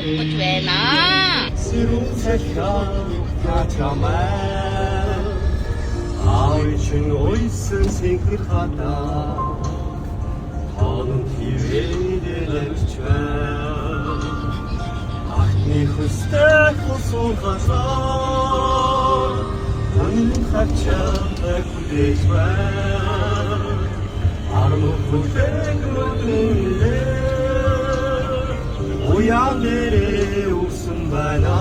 гэж байна. Сэрүүн цахиа хачамаа Аавчин ойсон сэнхэр хатаа Хаан хивэнэлэрч байна Ахны хөстэй хусуу хасаа Ханин хачаа хүлээж байна Арму хүлээг мөдөлөө Уян дээрээ үсэн байна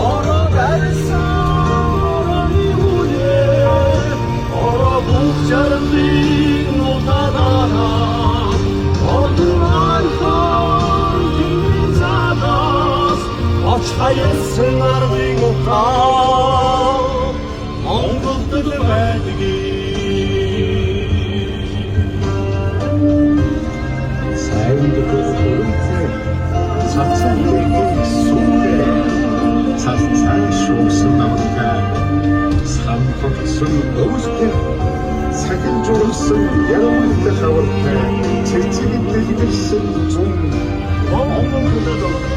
Ороо барьсан үе Ороо бүгчарын нутадараа Ордуан хон тимзадас Оч хаясан арвын ухаа Монголд л байдгийг Цацсан шуусан намтай самбарсан өвстэй цагийн журсан ярмалтай хавартай цэцэглэл хэлсэн зүүн Монголд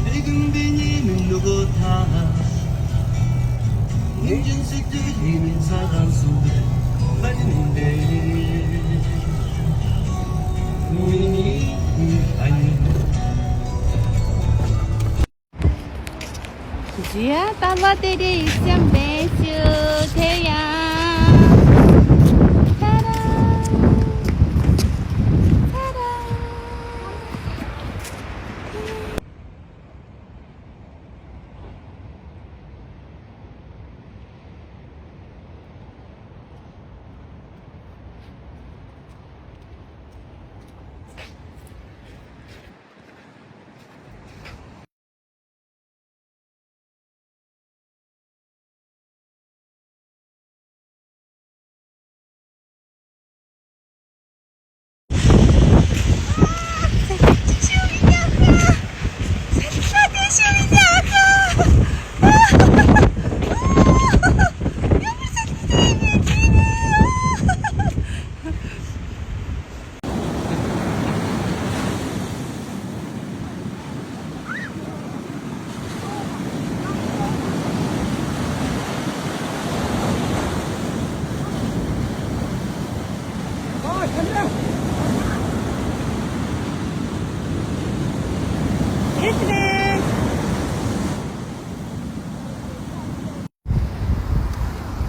Нэгэн биний нөгөө та нэгэн сэтгэлийн цагаан сүр байна миний ань Зя тавадэрэ исэм бэсү тэя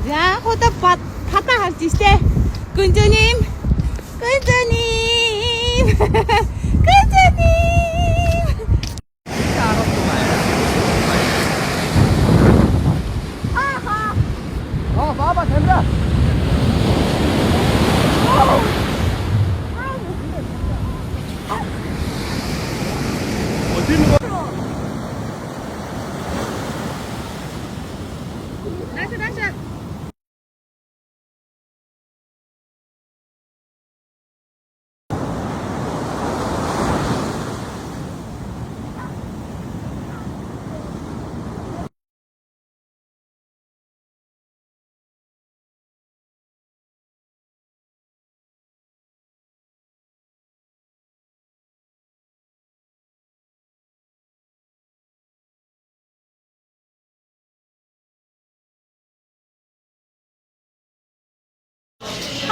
За худа хата харж штэ. Гүнзэним. Баба 된다. 어디 있는 거야? 나이스.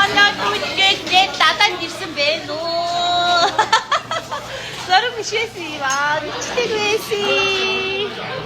Гэ надад ирсэн бэ нөө. Зарим бишээсий аа нэгтэй байсан.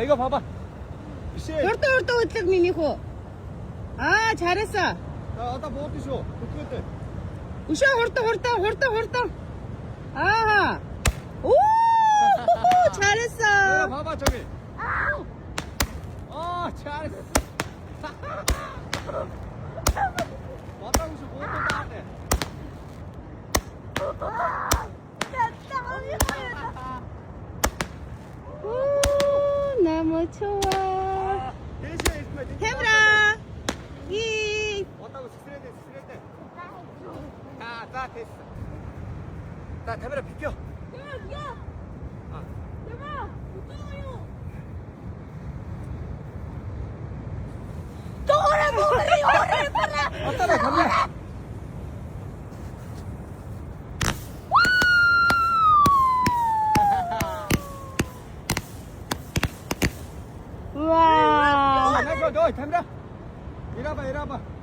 이거 봐봐. 씨. Хурдан хөдлөг миний хүү. Аа 잘했어. 어디다 뭐 드셔? 그때. Өшөө хурдан. Аа. 오! 잘했어. 야, 봐봐 저기. 잘했어. 왔다 오셔 뭐 나한테. 오, 너무 좋아. 대시에 있으면 태블아. 이. 왔다고 스트레이트. 자, 됐어. 자, 카메라 비켜. 왔다가 카메라. 우와. 너 카메라. 이리 와봐.